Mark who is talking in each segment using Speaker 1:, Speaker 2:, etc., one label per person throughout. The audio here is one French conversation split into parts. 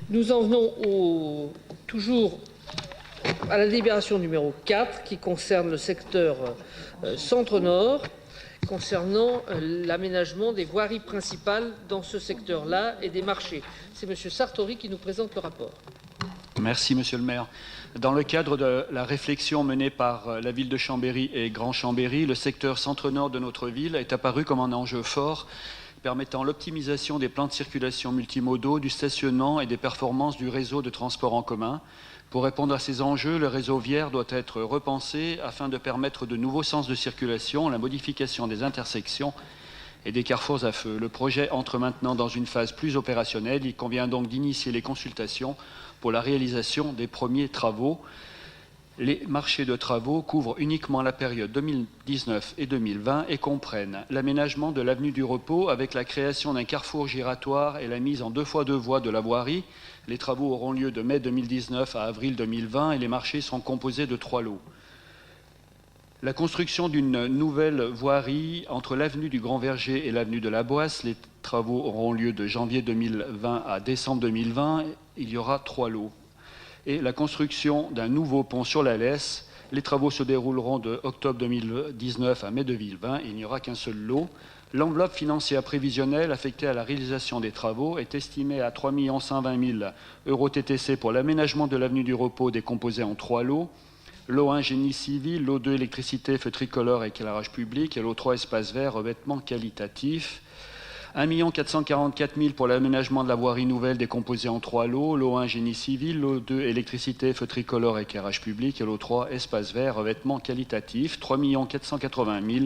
Speaker 1: Nous en venons toujours à la délibération numéro 4 qui concerne le secteur centre-nord, concernant l'aménagement des voiries principales dans ce secteur-là et des marchés. C'est M. Sartori qui nous présente le rapport.
Speaker 2: Merci, Monsieur le maire. Dans le cadre de la réflexion menée par la ville de Chambéry et Grand Chambéry, le secteur centre-nord de notre ville est apparu comme un enjeu fort permettant l'optimisation des plans de circulation multimodaux, du stationnement et des performances du réseau de transport en commun. Pour répondre à ces enjeux, le réseau viaire doit être repensé afin de permettre de nouveaux sens de circulation, la modification des intersections et des carrefours à feu. Le projet entre maintenant dans une phase plus opérationnelle. Il convient donc d'initier les consultations pour la réalisation des premiers travaux. Les marchés de travaux couvrent uniquement la période 2019 et 2020 et comprennent l'aménagement de l'avenue du Repos avec la création d'un carrefour giratoire et la mise en 2x2 voies de la voirie. Les travaux auront lieu de mai 2019 à avril 2020 et les marchés seront composés de 3 lots. La construction d'une nouvelle voirie entre l'avenue du Grand Verger et l'avenue de la Boisse. Les travaux auront lieu de janvier 2020 à décembre 2020. Il y aura 3 lots. Et la construction d'un nouveau pont sur la Lesse. Les travaux se dérouleront de octobre 2019 à mai 2020. Il n'y aura qu'un seul lot. L'enveloppe financière prévisionnelle affectée à la réalisation des travaux est estimée à 3 120 000 € TTC pour l'aménagement de l'avenue du Repos décomposé en 3 lots. Lot 1, génie civil, lot 2, électricité, feu tricolore et éclairage public, et lot 3, espace vert, revêtement qualitatif. 1 444 000 pour l'aménagement de la voirie nouvelle décomposée en 3 lots. Lot 1, génie civil, lot 2, électricité, feu tricolore et éclairage public, et lot 3, espace vert, revêtement qualitatif. 3 480 000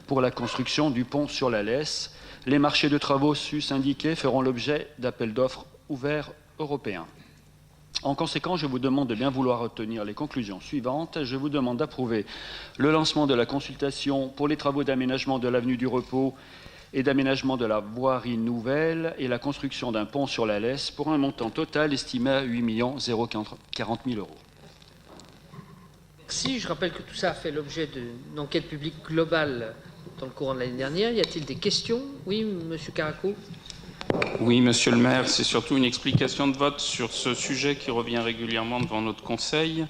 Speaker 2: pour la construction du pont sur la Lesse. Les marchés de travaux sus-indiqués feront l'objet d'appels d'offres ouverts européens. En conséquence, je vous demande de bien vouloir retenir les conclusions suivantes. Je vous demande d'approuver le lancement de la consultation pour les travaux d'aménagement de l'avenue du Repos et d'aménagement de la voirie nouvelle et la construction d'un pont sur la Lesse pour un montant total estimé à 8 040 000 €.
Speaker 1: Merci. Je rappelle que tout ça a fait l'objet d'une enquête publique globale dans le courant de l'année dernière. Y a-t-il des questions? Oui, Monsieur Caraco.
Speaker 3: Oui, Monsieur le maire, c'est surtout une explication de vote sur ce sujet qui revient régulièrement devant notre Conseil.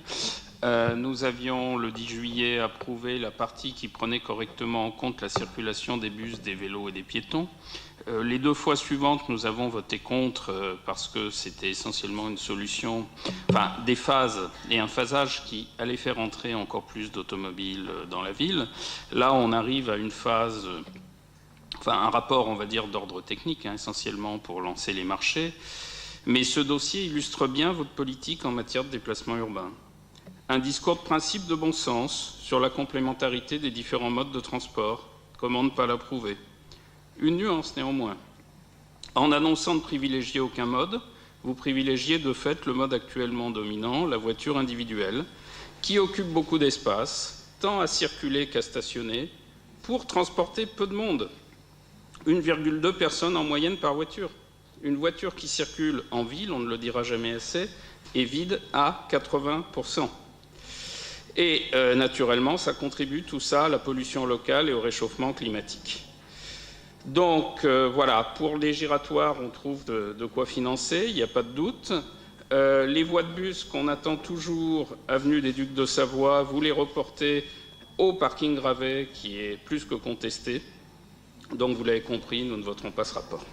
Speaker 3: Nous avions, le 10 juillet, approuvé la partie qui prenait correctement en compte la circulation des bus, des vélos et des piétons. Les 2 fois suivantes, nous avons voté contre parce que c'était essentiellement une solution, enfin des phases et un phasage qui allait faire entrer encore plus d'automobiles dans la ville. Là, on arrive à une phase... Enfin, un rapport, on va dire, d'ordre technique, essentiellement pour lancer les marchés. Mais ce dossier illustre bien votre politique en matière de déplacement urbain. Un discours de principe de bon sens sur la complémentarité des différents modes de transport. Comment ne pas l'approuver? Une nuance, néanmoins. En annonçant de privilégier aucun mode, vous privilégiez de fait le mode actuellement dominant, la voiture individuelle, qui occupe beaucoup d'espace, tant à circuler qu'à stationner, pour transporter peu de monde. 1,2 personnes en moyenne par voiture. Une voiture qui circule en ville, on ne le dira jamais assez, est vide à 80%. Et naturellement, ça contribue tout ça à la pollution locale et au réchauffement climatique. Donc voilà, pour les giratoires, on trouve de quoi financer, il n'y a pas de doute. Les voies de bus qu'on attend toujours, avenue des Ducs de Savoie, vous les reportez au parking Gravet, qui est plus que contesté. Donc, vous l'avez compris, nous ne voterons pas ce rapport.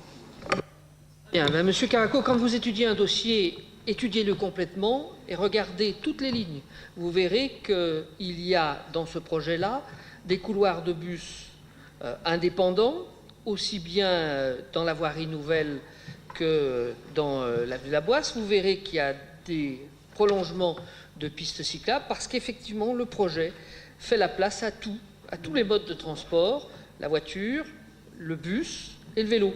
Speaker 1: Bien, Monsieur Caraco, quand vous étudiez un dossier, étudiez-le complètement et regardez toutes les lignes. Vous verrez qu'il y a dans ce projet-là des couloirs de bus indépendants, aussi bien dans la voirie nouvelle que dans l'avenue de la Boisse. Vous verrez qu'il y a des prolongements de pistes cyclables parce qu'effectivement, le projet fait la place à tous les modes de transport, la voiture, le bus et le vélo.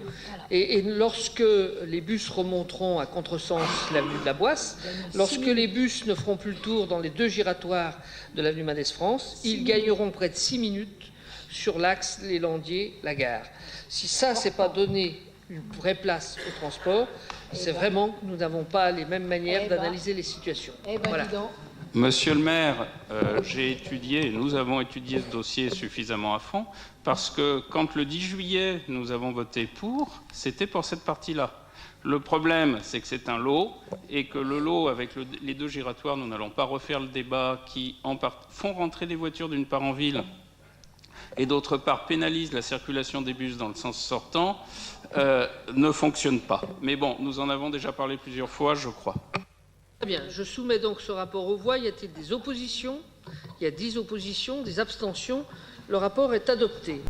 Speaker 1: Et lorsque les bus remonteront à contresens l'avenue de la Boisse, lorsque les bus ne feront plus le tour dans les 2 giratoires de l'avenue Mendès-France, ils gagneront près de 6 minutes sur l'axe Les Landiers-la Gare. Si ça, c'est pas donner une vraie place au transport, c'est vraiment que nous n'avons pas les mêmes manières d'analyser les situations. Voilà.
Speaker 3: Monsieur le maire, j'ai étudié, nous avons étudié ce dossier suffisamment à fond, parce que quand le 10 juillet, nous avons voté pour, c'était pour cette partie-là. Le problème, c'est que c'est un lot, et que le lot, avec les 2 giratoires, nous n'allons pas refaire le débat, qui font rentrer des voitures d'une part en ville, et d'autre part pénalisent la circulation des bus dans le sens sortant, ne fonctionne pas. Mais bon, nous en avons déjà parlé plusieurs fois, je crois.
Speaker 1: Très bien, je soumets donc ce rapport aux voix. Y a-t-il des oppositions? Il y a 10 oppositions, des abstentions. Le rapport est adopté.